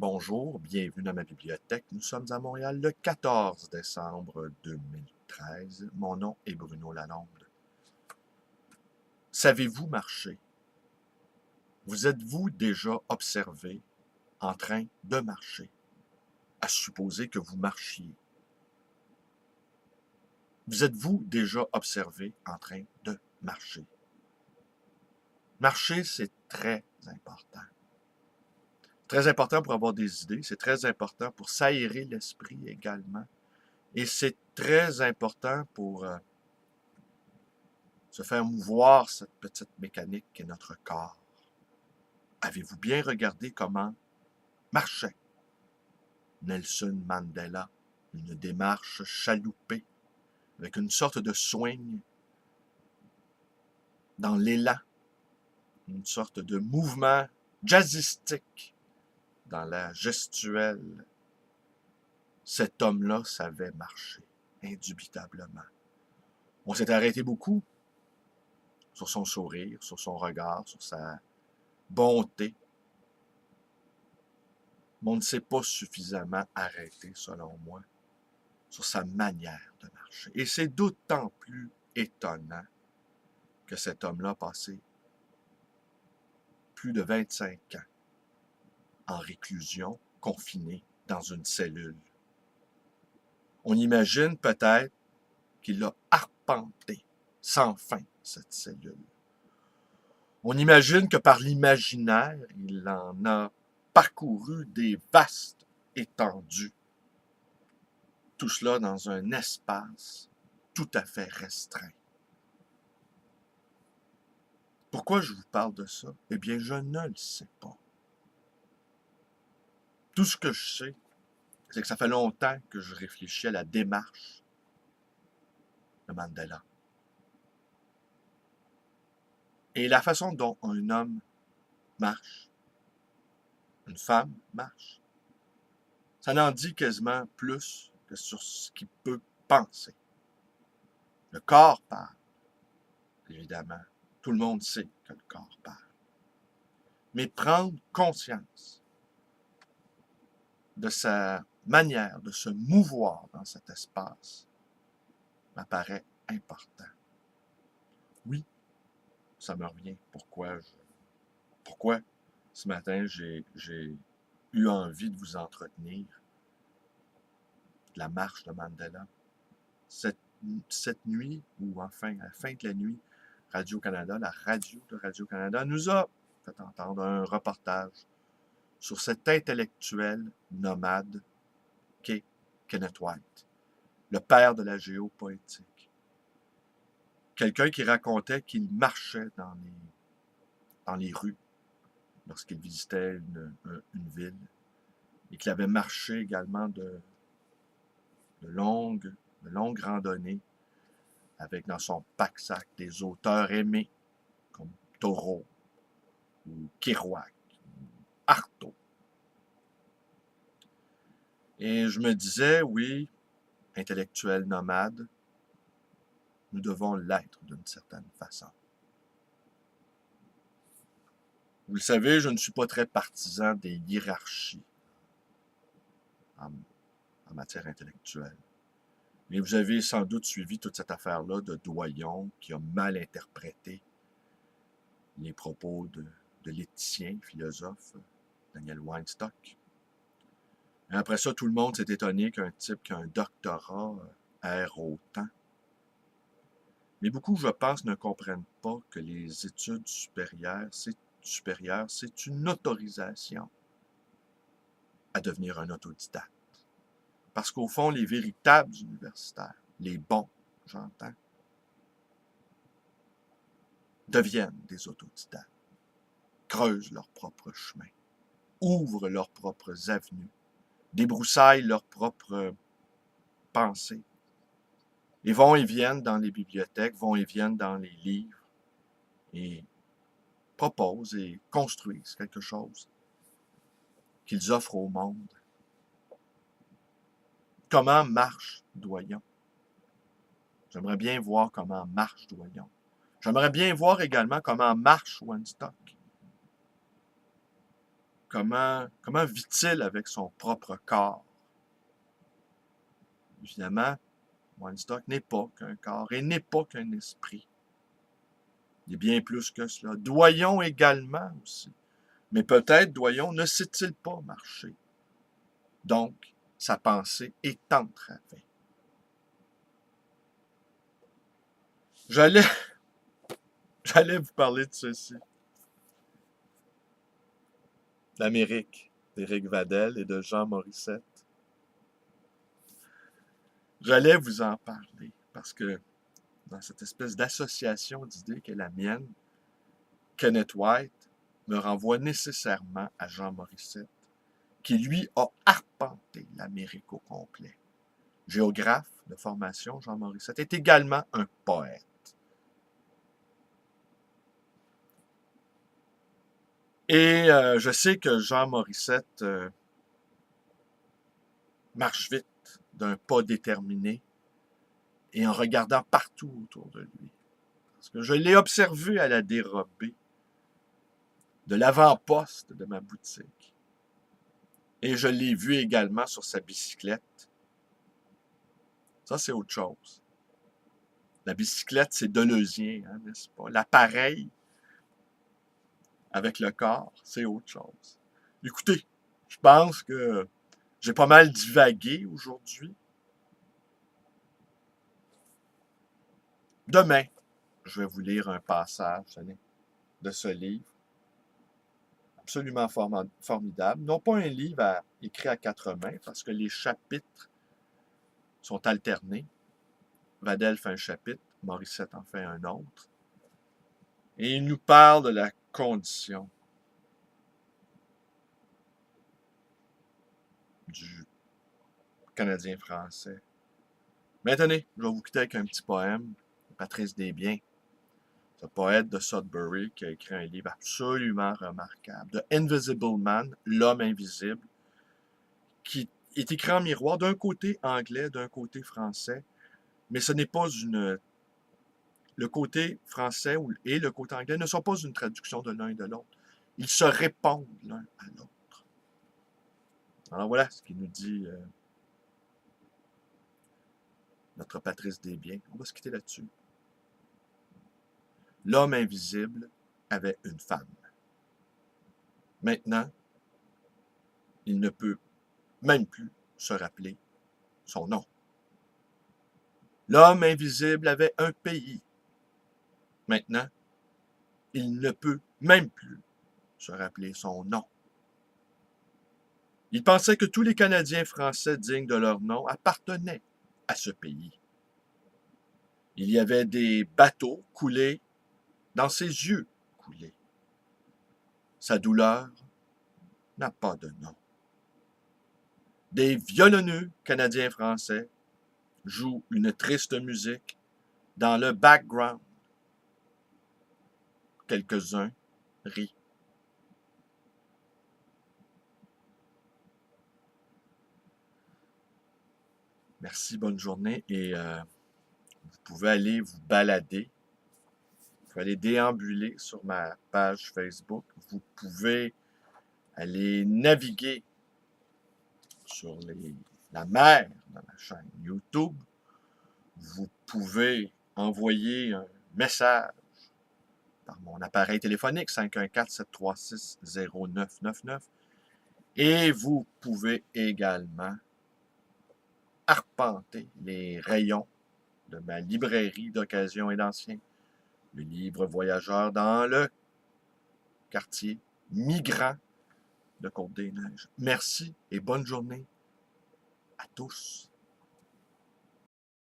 Bonjour, bienvenue dans ma bibliothèque. Nous sommes à Montréal le 14 décembre 2013. Mon nom est Bruno Lalonde. Savez-vous marcher? Vous êtes-vous déjà observé en train de marcher? À supposer que vous marchiez. Vous êtes-vous déjà observé en train de marcher? Marcher, c'est très important. Très important pour avoir des idées, c'est très important pour s'aérer l'esprit également. Et c'est très important pour se faire mouvoir cette petite mécanique qu'est notre corps. Avez-vous bien regardé comment marchait Nelson Mandela? Une démarche chaloupée, avec une sorte de swing dans l'élan, une sorte de mouvement jazzistique dans la gestuelle. Cet homme-là savait marcher, indubitablement. On s'est arrêté beaucoup sur son sourire, sur son regard, sur sa bonté. Mais on ne s'est pas suffisamment arrêté, selon moi, sur sa manière de marcher. Et c'est d'autant plus étonnant que cet homme-là a passé plus de 25 ans en réclusion, confiné dans une cellule. On imagine peut-être qu'il a arpenté sans fin cette cellule. On imagine que par l'imaginaire, il en a parcouru des vastes étendues. Tout cela dans un espace tout à fait restreint. Pourquoi je vous parle de ça? Eh bien, je ne le sais pas. Tout ce que je sais, c'est que ça fait longtemps que je réfléchis à la démarche de Mandela. Et la façon dont un homme marche, une femme marche, ça n'en dit quasiment plus que sur ce qu'il peut penser. Le corps parle, évidemment. Tout le monde sait que le corps parle. Mais prendre conscience de sa manière de se mouvoir dans cet espace m'apparaît important. Oui, ça me revient. Pourquoi ce matin j'ai eu envie de vous entretenir de la marche de Mandela. Cette nuit, ou enfin à la fin de la nuit, Radio-Canada, la radio de Radio-Canada, nous a fait entendre un reportage sur cet intellectuel nomade qu'est Kenneth White, le père de la géopoétique. Quelqu'un qui racontait qu'il marchait dans les rues lorsqu'il visitait une ville et qu'il avait marché également de longues randonnées avec dans son pack-sac des auteurs aimés comme Thoreau ou Kerouac, ou Artaud. Et je me disais, oui, intellectuel nomade, nous devons l'être d'une certaine façon. Vous le savez, je ne suis pas très partisan des hiérarchies en matière intellectuelle. Mais vous avez sans doute suivi toute cette affaire-là de Doyon qui a mal interprété les propos de l'éthicien, philosophe, Daniel Weinstock. Et après ça, tout le monde s'est étonné qu'un type qui a un doctorat erre autant. Mais beaucoup, je pense, ne comprennent pas que les études supérieures, c'est une autorisation à devenir un autodidacte. Parce qu'au fond, les véritables universitaires, les bons, j'entends, deviennent des autodidactes, creusent leur propre chemin, ouvrent leurs propres avenues, débroussaillent leurs propres pensées, et vont et viennent dans les bibliothèques, vont et viennent dans les livres, et proposent et construisent quelque chose qu'ils offrent au monde. Comment marche Doyon? J'aimerais bien voir comment marche Doyon. J'aimerais bien voir également comment marche Weinstock. comment vit-il avec son propre corps? Évidemment, Weinstock n'est pas qu'un corps et n'est pas qu'un esprit. Il est bien plus que cela. Doyon également aussi. Mais peut-être Doyon ne sait-il pas marcher. Donc, sa pensée est entravée. J'allais vous parler de ceci. D'Amérique, d'Éric Vadel et de Jean Morissette. J'allais vous en parler parce que dans cette espèce d'association d'idées qu'est la mienne, Kenneth White me renvoie nécessairement à Jean Morissette, qui lui a arpenté l'Amérique au complet. Géographe de formation, Jean Morissette est également un poète. Et je sais que Jean Morissette marche vite d'un pas déterminé et en regardant partout autour de lui. Parce que je l'ai observé à la dérobée de l'avant-poste de ma boutique. Et je l'ai vu également sur sa bicyclette. Ça, c'est autre chose. La bicyclette, c'est deleuzien, hein, n'est-ce pas? L'appareil avec le corps, c'est autre chose. Écoutez, je pense que j'ai pas mal divagué aujourd'hui. Demain, je vais vous lire un passage de ce livre. Absolument formidable. Non pas un livre écrit à quatre mains, parce que les chapitres sont alternés. Vadel fait un chapitre, Morissette en fait un autre. Et il nous parle de la condition du Canadien français. Mais tenez, je vais vous quitter avec un petit poème de Patrice Desbiens, ce poète de Sudbury qui a écrit un livre absolument remarquable, The Invisible Man, l'homme invisible, qui est écrit en miroir d'un côté anglais, d'un côté français, mais ce n'est pas une... Le côté français et le côté anglais ne sont pas une traduction de l'un et de l'autre. Ils se répondent l'un à l'autre. Alors voilà ce qu'il nous dit notre Patrice Desbiens. On va se quitter là-dessus. L'homme invisible avait une femme. Maintenant, il ne peut même plus se rappeler son nom. L'homme invisible avait un pays. Maintenant, il ne peut même plus se rappeler son nom. Il pensait que tous les Canadiens français dignes de leur nom appartenaient à ce pays. Il y avait des bateaux coulés dans ses yeux coulés. Sa douleur n'a pas de nom. Des violonneux canadiens français jouent une triste musique dans le background. Quelques-uns rient. Merci, bonne journée et vous pouvez aller vous balader. Vous pouvez aller déambuler sur ma page Facebook. Vous pouvez aller naviguer sur la mer de ma chaîne YouTube. Vous pouvez envoyer un message par mon appareil téléphonique 514-736-0999 et vous pouvez également arpenter les rayons de ma librairie d'occasion et d'ancien, le livre voyageur dans le quartier migrant de Côte-des-Neiges. Merci et bonne journée à tous.